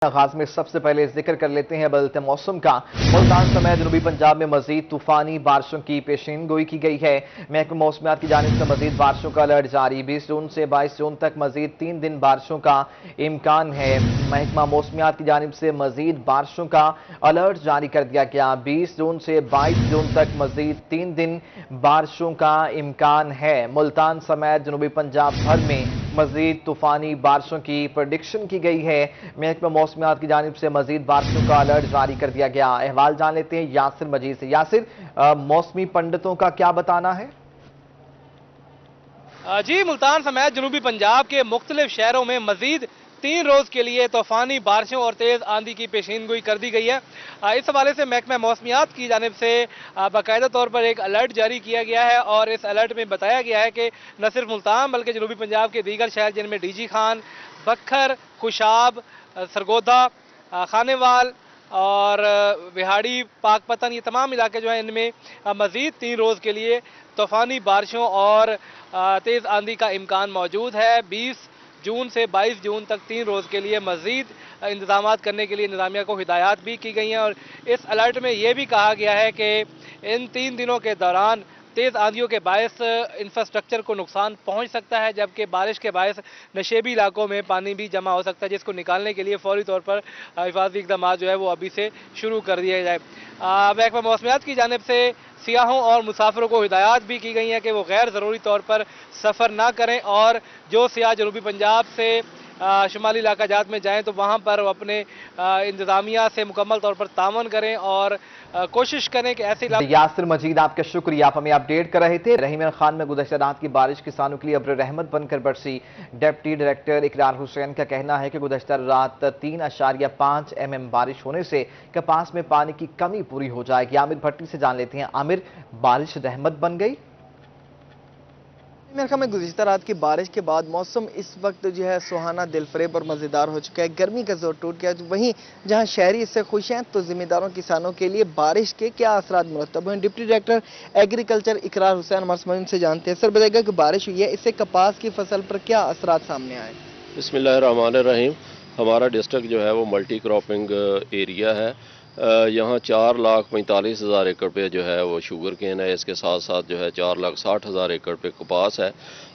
آغاز میں سب سے پہلے ذکر کر لیتے ہیں بدلتے موسم کا۔ ملتان سمیت جنوبی پنجاب میں مزید طوفانی بارشوں کی پیشین گوئی کی گئی ہے۔ محکمہ موسمیات کی جانب سے مزید بارشوں کا الرٹ جاری، 20 جون سے 22 جون تک مزید 3 دن بارشوں کا امکان ہے۔ محکمہ موسمیات کی جانب سے مزید بارشوں کا الرٹ جاری کر دیا گیا، 20 جون سے 22 جون تک مزید 3 دن بارشوں کا امکان ہے۔ ملتان سمیت جنوبی پنجاب بھر میں مزید طوفانی بارشوں کی پریڈکشن کی گئی ہے۔ محکمہ موسمیات کی جانب سے مزید بارشوں کا الرٹ جاری کر دیا گیا۔ احوال جان لیتے ہیں یاسر مجید سے۔ یاسر، موسمی پنڈتوں کا کیا بتانا ہے؟ جی، ملتان سمیت جنوبی پنجاب کے مختلف شہروں میں مزید 3 روز کے لیے طوفانی بارشوں اور تیز آندھی کی پیشین گوئی کر دی گئی ہے۔ اس حوالے سے محکمہ موسمیات کی جانب سے باقاعدہ طور پر ایک الرٹ جاری کیا گیا ہے، اور اس الرٹ میں بتایا گیا ہے کہ نہ صرف ملتان بلکہ جنوبی پنجاب کے دیگر شہر جن میں ڈی جی خان، بکھر، خوشاب، سرگودا، خانے وال اور وہاڑی، پاک پتن، یہ تمام علاقے جو ہیں ان میں مزید 3 روز کے لیے طوفانی بارشوں اور تیز آندھی کا امکان موجود ہے۔ 20 جون سے 22 جون تک 3 روز کے لیے مزید انتظامات کرنے کے لیے انتظامیہ کو ہدایات بھی کی گئی ہیں، اور اس الرٹ میں یہ بھی کہا گیا ہے کہ ان 3 دنوں کے دوران تیز آندھیوں کے باعث انفراسٹرکچر کو نقصان پہنچ سکتا ہے، جبکہ بارش کے باعث نشیبی علاقوں میں پانی بھی جمع ہو سکتا ہے، جس کو نکالنے کے لیے فوری طور پر حفاظتی اقدامات جو ہے وہ ابھی سے شروع کر دیے جائے۔ محکمہ موسمیات کی جانب سے سیاحوں اور مسافروں کو ہدایات بھی کی گئی ہیں کہ وہ غیر ضروری طور پر سفر نہ کریں، اور جو سیاح جنوبی پنجاب سے شمالی علاقہ جات میں جائیں تو وہاں پر اپنے انتظامیہ سے مکمل طور پر تعاون کریں اور کوشش کریں کہ ایسے علاقے۔ یاسر مجید، آپ کا شکریہ، آپ ہمیں اپڈیٹ کر رہے تھے۔ رحیم خان میں گزشتہ رات کی بارش کسانوں کے لیے ابر رحمت بن کر برسی۔ ڈپٹی ڈائریکٹر اقرار حسین کا کہنا ہے کہ گزشتہ رات 3.5 mm بارش ہونے سے کپاس میں پانی کی کمی پوری ہو جائے گی۔ عامر بھٹی سے جان لیتے ہیں۔ عامر، بارش رحمت بن گئی؟ میرے خیال میں گزشتہ رات کی بارش کے بعد موسم اس وقت جو ہے سہانا، دل فریب اور مزیدار ہو چکا ہے۔ گرمی کا زور ٹوٹ گیا، وہیں جہاں شہری اس سے خوش ہیں تو ذمہ داروں کسانوں کے لیے بارش کے کیا اثرات مرتب ہوئے ہیں۔ ڈپٹی ڈائریکٹر ایگریکلچر اقرار حسین ہمارے سامعین سے جانتے ہیں۔ سر بتائیے گا کہ بارش ہوئی ہے، اس سے کپاس کی فصل پر کیا اثرات سامنے آئے؟ بسم اللہ الرحمن الرحیم۔ ہمارا ڈسٹرکٹ جو ہے وہ ملٹی کراپنگ ایریا ہے۔ یہاں 4,45,000 ایکڑ پہ جو ہے وہ شوگر کین ہے، اس کے ساتھ ساتھ جو ہے 4,60,000 ایکڑ پہ کپاس ہے۔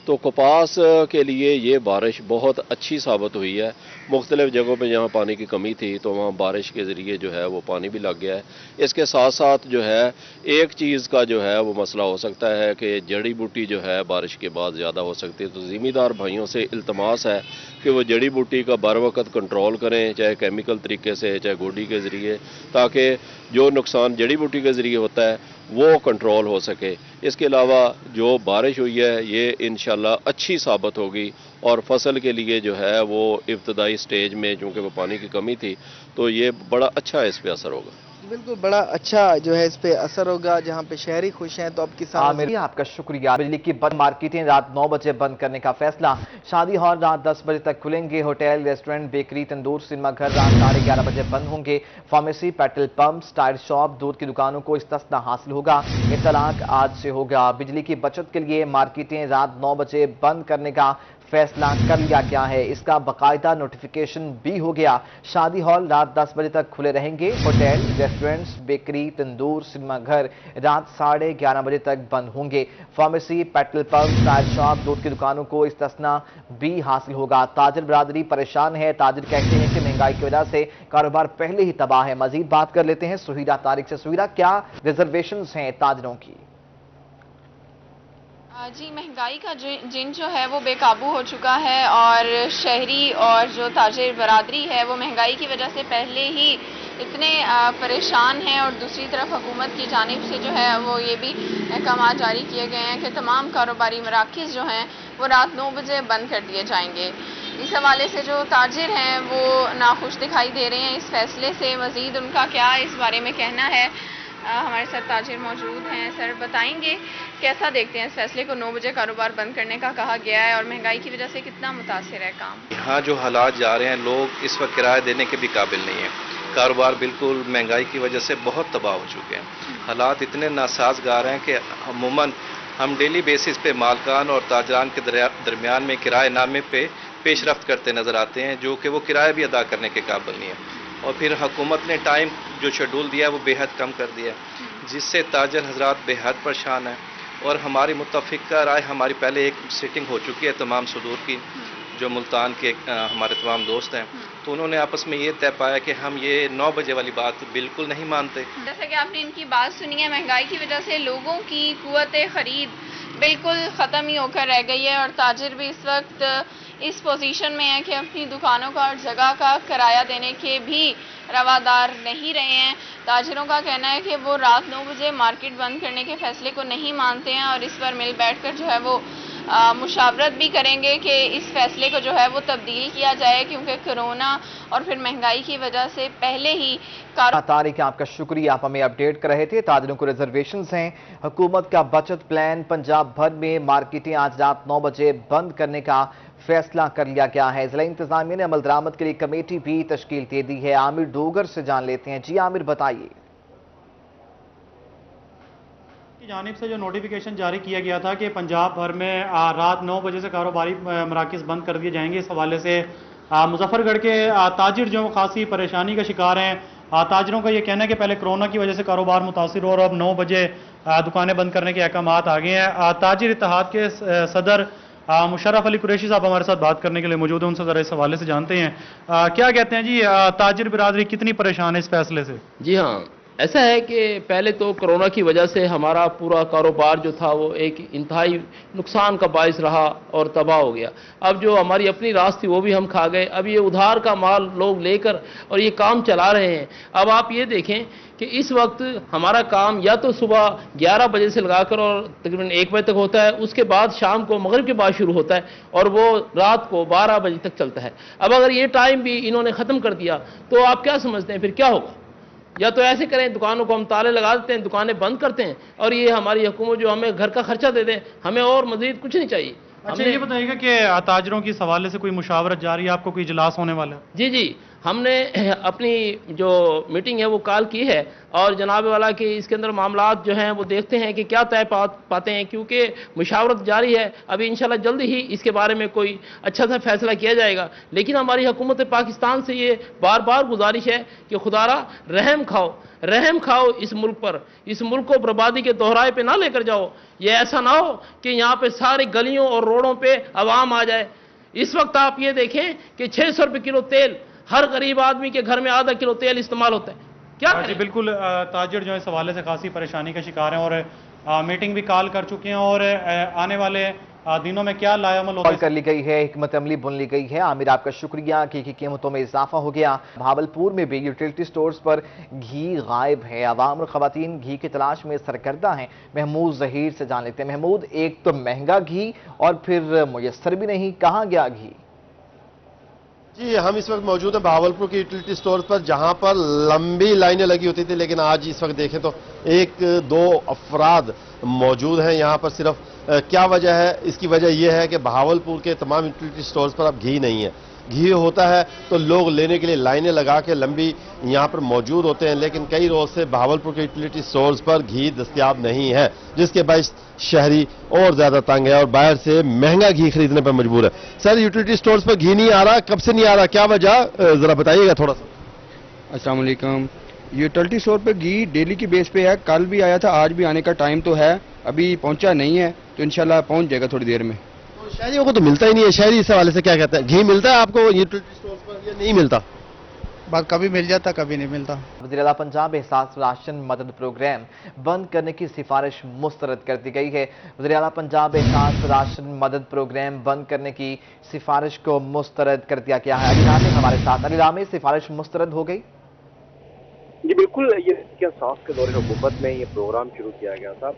تو کپاس کے لیے یہ بارش بہت اچھی ثابت ہوئی ہے۔ مختلف جگہوں پہ جہاں پانی کی کمی تھی تو وہاں بارش کے ذریعے جو ہے وہ پانی بھی لگ گیا ہے۔ اس کے ساتھ ساتھ جو ہے ایک چیز کا جو ہے وہ مسئلہ ہو سکتا ہے کہ جڑی بوٹی جو ہے بارش کے بعد زیادہ ہو سکتی ہے، تو زمیندار بھائیوں سے التماس ہے کہ وہ جڑی بوٹی کا بر وقت کنٹرول کریں، چاہے کیمیکل طریقے سے چاہے گوڈی کے ذریعے، تاکہ جو نقصان جڑی بوٹی کے ذریعے ہوتا ہے وہ کنٹرول ہو سکے۔ اس کے علاوہ جو بارش ہوئی ہے یہ انشاءاللہ اچھی ثابت ہوگی، اور فصل کے لیے جو ہے وہ ابتدائی سٹیج میں چونکہ وہ پانی کی کمی تھی تو یہ بڑا اچھا اس پہ اثر ہوگا۔ بالکل بڑا اچھا جو ہے اس پہ اثر ہوگا، جہاں پہ شہری خوش ہیں تو اب کسان۔ عامر، آپ کا شکریہ۔ بجلی کی بند مارکیٹیں رات 9 بجے بند کرنے کا فیصلہ۔ شادی ہال رات 10 بجے تک کھلیں گے۔ ہوٹل، ریسٹورنٹ، بیکری، تندور، سنیما گھر رات 11:30 بجے بند ہوں گے۔ Pharmacy, petrol pumps, tyre shop, دودھ کی دکانوں کو استثنا حاصل ہوگا۔ اطلاق آج سے ہوگا۔ بجلی کی بچت کے لیے مارکیٹیں رات 9 بجے بند کرنے کا فیصلہ کر لیا گیا ہے، اس کا باقاعدہ نوٹیفیکیشن بھی ہو گیا۔ شادی ہال رات 10 بجے تک کھلے رہیں گے۔ ہوٹل، ریسٹورنٹس، بیکری، تندور، سنیما گھر رات 11:30 بجے تک بند ہوں گے۔ Pharmacy, petrol pump, tyre shop, دودھ کی دکانوں کو استثنا بھی حاصل ہوگا۔ تاجر برادری پریشان ہے۔ تاجر کہتے ہیں کہ مہنگائی کی وجہ سے کاروبار پہلے ہی تباہ ہے۔ مزید بات کر لیتے ہیں سہیرہ طارق سے۔ سہیرہ، کیا ریزرویشنز ہیں تاجروں کی؟ جی، مہنگائی کا جن جو ہے وہ بے قابو ہو چکا ہے، اور شہری اور جو تاجر برادری ہے وہ مہنگائی کی وجہ سے پہلے ہی اتنے پریشان ہیں، اور دوسری طرف حکومت کی جانب سے جو ہے وہ یہ بھی احکامات جاری کیے گئے ہیں کہ تمام کاروباری مراکز جو ہیں وہ رات 9 بجے بند کر دیے جائیں گے۔ اس حوالے سے جو تاجر ہیں وہ ناخوش دکھائی دے رہے ہیں اس فیصلے سے۔ مزید ان کا کیا اس بارے میں کہنا ہے، ہمارے ساتھ تاجر موجود ہیں۔ سر بتائیں گے کیسا دیکھتے ہیں اس فیصلے کو؟ 9 بجے کاروبار بند کرنے کا کہا گیا ہے، اور مہنگائی کی وجہ سے کتنا متاثر ہے کام؟ یہاں جو حالات جا رہے ہیں، لوگ اس وقت کرایہ دینے کے بھی قابل نہیں ہیں۔ کاروبار بالکل مہنگائی کی وجہ سے بہت تباہ ہو چکے ہیں۔ حالات اتنے ناسازگار ہیں کہ عموماً ہم ڈیلی بیسس پہ مالکان اور تاجران کے درمیان میں کرائے نامے پہ پیش رفت کرتے نظر آتے ہیں، جو کہ وہ کرایہ بھی ادا کرنے کے قابل نہیں ہے. اور پھر حکومت نے ٹائم جو شیڈول دیا ہے وہ بے حد کم کر دیا ہے، جس سے تاجر حضرات بے حد پریشان ہیں. اور ہماری متفقہ رائے، ہماری پہلے ایک سیٹنگ ہو چکی ہے تمام صدور کی، جو ملتان کے ہمارے تمام دوست ہیں، تو انہوں نے آپس میں یہ طے پایا کہ ہم یہ 9 بجے والی بات بالکل نہیں مانتے. جیسا کہ آپ نے ان کی بات سنی ہے، مہنگائی کی وجہ سے لوگوں کی قوت خرید بالکل ختم ہی ہو کر رہ گئی ہے، اور تاجر بھی اس وقت اس پوزیشن میں ہے کہ اپنی دکانوں کا اور جگہ کا کرایہ دینے کے بھی روادار نہیں رہے ہیں. تاجروں کا کہنا ہے کہ وہ رات 9 بجے مارکیٹ بند کرنے کے فیصلے کو نہیں مانتے ہیں، اور اس پر مل بیٹھ کر جو ہے وہ مشاورت بھی کریں گے کہ اس فیصلے کو جو ہے وہ تبدیل کیا جائے، کیونکہ کرونا اور پھر مہنگائی کی وجہ سے پہلے ہی طارق، آپ کا شکریہ، آپ ہمیں اپڈیٹ کر رہے تھے. تاجروں کو ریزرویشنز ہیں. حکومت کا بچت پلان، پنجاب بھر میں مارکیٹیں آج رات 9 بجے بند کرنے کا فیصلہ کر لیا گیا ہے. ضلع انتظامیہ نے عمل درآمد کے لیے کمیٹی بھی تشکیل دے دی ہے. عامر ڈوگر سے جان لیتے ہیں. جی عامر، بتائیے. کی جانب سے جو نوٹیفیکیشن جاری کیا گیا تھا کہ پنجاب بھر میں رات 9 بجے سے کاروباری مراکز بند کر دیے جائیں گے، اس حوالے سے مظفر گڑھ کے تاجر جو خاصی پریشانی کا شکار ہیں. تاجروں کا یہ کہنا ہے کہ پہلے کرونا کی وجہ سے کاروبار متاثر ہو اور اب 9 بجے دکانیں بند کرنے کے احکامات آ گئے ہیں. تاجر اتحاد کے صدر مشرف علی قریشی صاحب ہمارے ساتھ بات کرنے کے لیے موجود ہیں، ان سے ذرا اس حوالے سے جانتے ہیں. کیا کہتے ہیں جی، تاجر برادری کتنی پریشان ہے اس فیصلے سے؟ جی ہاں، ایسا ہے کہ پہلے تو کرونا کی وجہ سے ہمارا پورا کاروبار جو تھا وہ ایک انتہائی نقصان کا باعث رہا اور تباہ ہو گیا. اب جو ہماری اپنی راس تھی وہ بھی ہم کھا گئے. اب یہ ادھار کا مال لوگ لے کر اور یہ کام چلا رہے ہیں. اب آپ یہ دیکھیں کہ اس وقت ہمارا کام یا تو صبح 11 بجے سے لگا کر اور تقریباً 1 بجے تک ہوتا ہے، اس کے بعد شام کو مغرب کے بعد شروع ہوتا ہے اور وہ رات کو 12 بجے تک چلتا ہے. اب اگر یہ ٹائم بھی انہوں نے ختم کر دیا تو آپ کیا سمجھتے ہیں پھر کیا ہوگا؟ یا تو ایسے کریں، دکانوں کو ہم تالے لگا دیتے ہیں، دکانیں بند کرتے ہیں، اور یہ ہماری حکومت جو ہمیں گھر کا خرچہ دے دیں، ہمیں اور مزید کچھ نہیں چاہیے. اچھا یہ بتائیے گا کہ تاجروں کی اس حوالے سے کوئی مشاورت جاری ہے؟ آپ کو کوئی اجلاس ہونے والا ہے؟ جی ہم نے اپنی جو میٹنگ ہے وہ کال کی ہے، اور جناب والا کہ اس کے اندر معاملات جو ہیں وہ دیکھتے ہیں کہ کیا طے پاتے ہیں، کیونکہ مشاورت جاری ہے. ابھی انشاءاللہ جلد ہی اس کے بارے میں کوئی اچھا سا فیصلہ کیا جائے گا. لیکن ہماری حکومت پاکستان سے یہ بار بار گزارش ہے کہ خدارا رحم کھاؤ اس ملک پر، اس ملک کو بربادی کے دوہرائے پہ نہ لے کر جاؤ. یہ ایسا نہ ہو کہ یہاں پہ ساری گلیوں اور روڈوں پہ عوام آ جائے. اس وقت آپ یہ دیکھیں کہ 600 روپے کلو تیل، ہر غریب آدمی کے گھر میں آدھا کلو تیل استعمال ہوتا ہے. کیا جی بالکل، تاجر جو اس حوالے سے خاصی پریشانی کا شکار ہیں اور میٹنگ بھی کال کر چکے ہیں، اور آنے والے دنوں میں کیا لائے عمل ہوگا کر لی گئی ہے، حکمت عملی بن لی گئی ہے. عامر، آپ کا شکریہ. گھی کی قیمتوں میں اضافہ ہو گیا. بھاولپور میں بھی یوٹیلٹی سٹورز پر گھی غائب ہے. عوام اور خواتین گھی کی تلاش میں سرگردہ ہیں. محمود ظہیر سے جان لیتے ہیں. محمود، ایک تو مہنگا گھی اور پھر میسر بھی نہیں، کہاں گیا گھی؟ جی ہم اس وقت موجود ہیں بھاولپور کی یوٹیلٹی سٹورز پر، جہاں پر لمبی لائنیں لگی ہوتی تھی، لیکن آج اس وقت دیکھیں تو 1-2 افراد موجود ہیں یہاں پر صرف. کیا وجہ ہے؟ اس کی وجہ یہ ہے کہ بھاولپور کے تمام یوٹیلٹی سٹورز پر اب گھی نہیں ہے. گھی ہوتا ہے تو لوگ لینے کے لیے لائنیں لگا کے لمبی یہاں پر موجود ہوتے ہیں، لیکن کئی روز سے بھاولپور کے یوٹیلٹی سٹورز پر گھی دستیاب نہیں ہے، جس کے باعث شہری اور زیادہ تنگ ہے اور باہر سے مہنگا گھی خریدنے پر مجبور ہے. سر، یوٹیلٹی سٹورز پر گھی نہیں آ رہا، کب سے نہیں آ رہا، کیا وجہ ذرا بتائیے گا تھوڑا سا. السلام علیکم. یوٹیلٹی سٹور پہ گھی ڈیلی کی بیس پہ ہے، کل بھی آیا تھا، آج بھی آنے کا ٹائم تو ہے، ابھی پہنچا نہیں ہے، تو انشاءاللہ پہنچ جائے گا تھوڑی دیر میں. شہریوں کو تو ملتا ہی نہیں ہے. شہری اس حوالے سے کیا کہتے ہیں؟ گھی ملتا ہے آپ کو یوٹیلٹی سٹورز پر یا نہیں ملتا؟ بات کبھی مل جاتا کبھی نہیں ملتا. وزیر اعلیٰ پنجاب احساس راشن مدد پروگرام بند کرنے کی سفارش مسترد کر دی گئی ہے. وزیر اعلیٰ پنجاب احساس راشن مدد پروگرام بند کرنے کی سفارش کو مسترد کر دیا گیا ہے. علی رامے ہمارے ساتھ. علی رامے، سفارش مسترد ہو گئی؟ جی بالکل، یہ انصاف کے دور حکومت میں یہ پروگرام شروع کیا گیا تھا،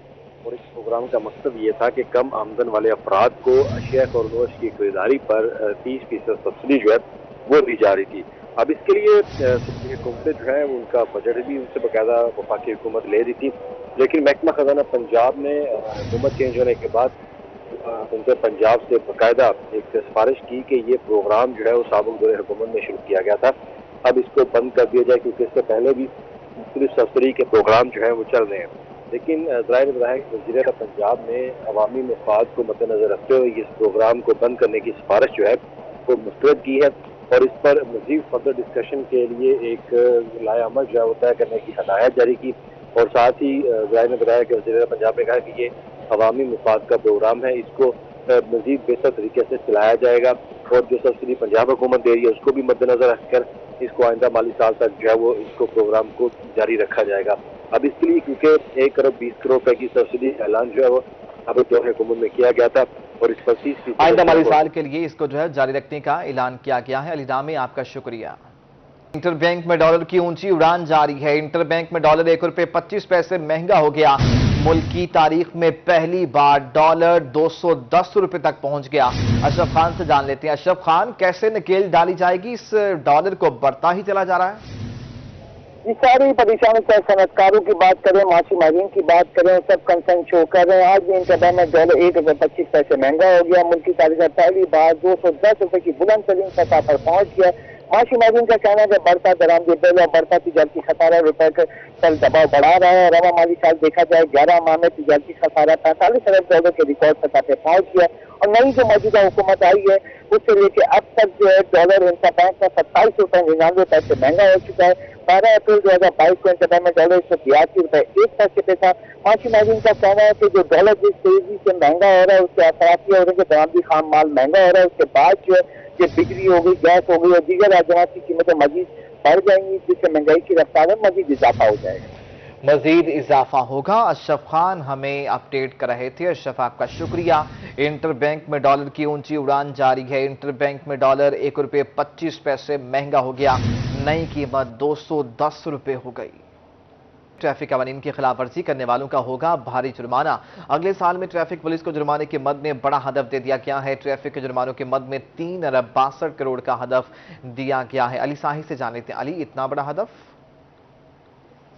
اور اس پروگرام کا مقصد یہ تھا کہ کم آمدن والے افراد کو اشیاء خورنوش کی خریداری پر 30% سبسڈی جو ہے وہ دی جا رہی تھی. اب اس کے لیے حکومتیں جو ہے ان کا بجٹ بھی ان سے باقاعدہ وفاقی حکومت لے رہی تھی، لیکن محکمہ خزانہ پنجاب نے حکومت چینج ہونے کے بعد ان سے پنجاب سے باقاعدہ ایک سفارش کی کہ یہ پروگرام جو ہے وہ سابق دور حکومت میں شروع کیا گیا تھا، اب اس کو بند کر دیا جائے، کیونکہ اس سے پہلے بھی مختلف سبسڈی کے پروگرام جو ہے وہ چل رہے ہیں. لیکن ظاہر ہے کہ وزیر اعلیٰ پنجاب نے عوامی مفاد کو مد نظر رکھتے ہوئے اس پروگرام کو بند کرنے کی سفارش جو ہے وہ مسترد کی ہے اور اس پر مزید فردر ڈسکشن کے لیے ایک لائحہ عمل جو ہے وہ طے کرنے کی ہدایت جاری کی اور ساتھ ہی ظاہر ہے کہ وزیر اعلیٰ پنجاب نے کہا کہ یہ عوامی مفاد کا پروگرام ہے، اس کو مزید بہتر طریقے سے چلایا جائے گا اور جو سبسڈی پنجاب حکومت دے رہی ہے اس کو بھی مد نظر رکھ کر اس کو آئندہ مالی سال تک جو ہے وہ اس کو پروگرام کو جاری رکھا جائے گا۔ اب اس کے لیے کیونکہ 1 ارب 20 کروڑ روپے کی سبسڈی اعلان جو ہے وہ اب دور حکومت میں کیا گیا تھا اور اس پر 30% آئندہ مالی سال کے لیے اس کو جو ہے جاری رکھنے کا اعلان کیا گیا ہے۔ علی نامی آپ کا شکریہ۔ انٹر بینک میں ڈالر کی اونچی اڑان جاری ہے۔ انٹر بینک میں ڈالر 1 روپے 25 پیسے مہنگا ہو گیا۔ ملک کی تاریخ میں پہلی بار ڈالر 210 روپے تک پہنچ گیا۔ اشرف خان سے جان لیتے ہیں۔ اشرف خان، کیسے نکیل ڈالی جائے گی؟ اس ڈالر کو بڑھتا ہی چلا جا رہا ہے۔ یہ ساری پریشانی سے صنعت کاروں کی بات کریں، معاشی ماہرین کی بات کریں، سب کنسرن شو کر رہے ہیں۔ آج بھی انٹر بینک میں ڈالر 1 روپے 25 پیسے مہنگا ہو گیا۔ ملک کی تاریخ میں پہلی بار 210 روپے کی بلند ترین سطح پر پہنچ گیا۔ معاشی ماہرین کا کہنا ہے کہ بڑھتا درآمدی بل اور بڑھتا تجارتی خسارہ روپے پر دباؤ بڑھا رہا ہے۔ رواں مالی سال دیکھا جائے 11 ماہ میں تجارتی خسارہ 45 ارب ڈالر کے ریکارڈ سطح پہ پہنچ گیا اور نئی جو موجودہ حکومت آئی ہے اس سے لے کے اب تک جو ہے ڈالر انٹر بینک میں 27 روپے 99 پیسے مہنگا ہو چکا ہے۔ 12 اپریل 2022 کو انٹر بینک میں ڈالر 182 روپے 1 پیسے پہ تھا۔ معاشی ماہرین کا کہنا ہے کہ جو ڈالر جس تیزی سے مہنگا ہو رہا ہے اس کے اثرات یہ ہو رہے ہیں کہ درآمدی خام مال مہنگا ہو رہا ہے، اس کے بعد جو ہے کہ بجلی ہو گئی، گیس ہو گئی اور دیگر اجناس کی قیمتیں مزید بڑھ جائیں گی جس سے مہنگائی کی رفتار میں مزید اضافہ ہو جائے گا۔ مزید اضافہ ہوگا۔ اشرف خان ہمیں اپڈیٹ کر رہے تھے۔ اشرف آپ کا شکریہ۔ انٹر بینک میں ڈالر کی اونچی اڑان جاری ہے۔ انٹر بینک میں ڈالر 1 روپے 25 پیسے مہنگا ہو گیا۔ نئی قیمت 210 روپے ہو گئی۔ ٹریفک قوانین کی خلاف ورزی کرنے والوں کا ہوگا بھاری جرمانہ۔ اگلے سال میں ٹریفک پولیس کو جرمانے کے مد میں بڑا ہدف دے دیا گیا ہے۔ ٹریفک کے جرمانوں کے مد میں 3 ارب 62 کروڑ کا ہدف دیا گیا ہے۔ علی ساہی سے جان لیتے ہیں۔ علی، اتنا بڑا ہدف؟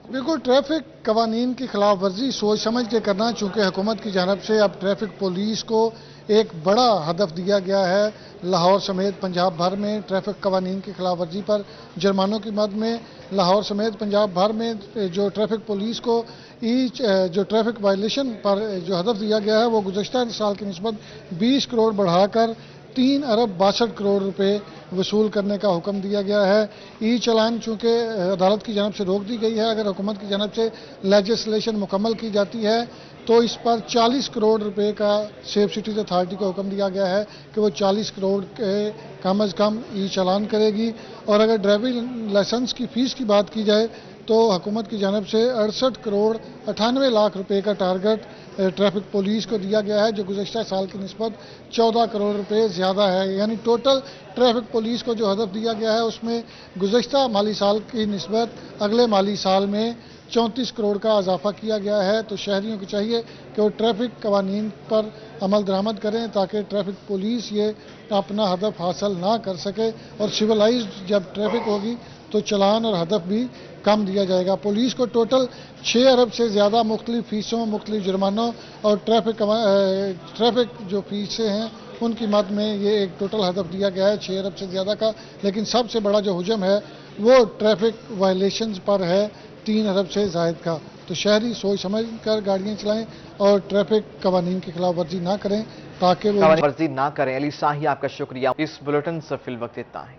بالکل، ٹریفک قوانین کی خلاف ورزی سوچ سمجھ کے کرنا، چونکہ حکومت کی جانب سے اب ٹریفک پولیس کو ایک بڑا ہدف دیا گیا ہے۔ لاہور سمیت پنجاب بھر میں ٹریفک قوانین کی خلاف ورزی پر جرمانوں کی مد میں لاہور سمیت پنجاب بھر میں جو ٹریفک پولیس کو جو ٹریفک وائلیشن پر جو ہدف دیا گیا ہے وہ گزشتہ سال کی نسبت 20 کروڑ بڑھا کر 3 ارب 62 کروڑ روپے وصول کرنے کا حکم دیا گیا ہے۔ ای چلان چونکہ عدالت کی جانب سے روک دی گئی ہے، اگر حکومت کی جانب سے لیجسلیشن مکمل کی جاتی ہے تو اس پر 40 کروڑ روپے کا سیف سٹیز اتھارٹی کو حکم دیا گیا ہے کہ وہ 40 کروڑ کے کم از کم ای چلان کرے گی۔ اور اگر ڈرائیونگ لائسنس کی فیس کی بات کی جائے تو حکومت کی جانب سے 68 کروڑ 98 لاکھ روپے کا ٹارگٹ ٹریفک پولیس کو دیا گیا ہے، جو گزشتہ سال کی نسبت 14 کروڑ روپے زیادہ ہے۔ یعنی ٹوٹل ٹریفک پولیس کو جو ہدف دیا گیا ہے اس میں گزشتہ مالی سال کی نسبت اگلے مالی سال میں 34 کروڑ کا اضافہ کیا گیا ہے۔ تو شہریوں کو چاہیے کہ وہ ٹریفک قوانین پر عمل درآمد کریں تاکہ ٹریفک پولیس یہ اپنا ہدف حاصل نہ کر سکے، اور سویلائزڈ جب ٹریفک ہوگی تو چلان اور ہدف بھی کم دیا جائے گا۔ پولیس کو ٹوٹل 6 ارب سے زیادہ مختلف فیسوں، مختلف جرمانوں اور ٹریفک جو فیسیں ہیں ان کی مد میں یہ ایک ٹوٹل ہدف دیا گیا ہے 6 ارب سے زیادہ کا، لیکن سب سے بڑا جو حجم ہے وہ ٹریفک وائلیشنز پر ہے 3 ارب سے زائد کا۔ تو شہری سوچ سمجھ کر گاڑیاں چلائیں اور ٹریفک قوانین کی خلاف ورزی نہ کریں تاکہ وہ قوانین ورزی نہ کریں۔ علی ساہی آپ کا شکریہ۔ اس بلیٹن سے فی الوقت اتنا ہے۔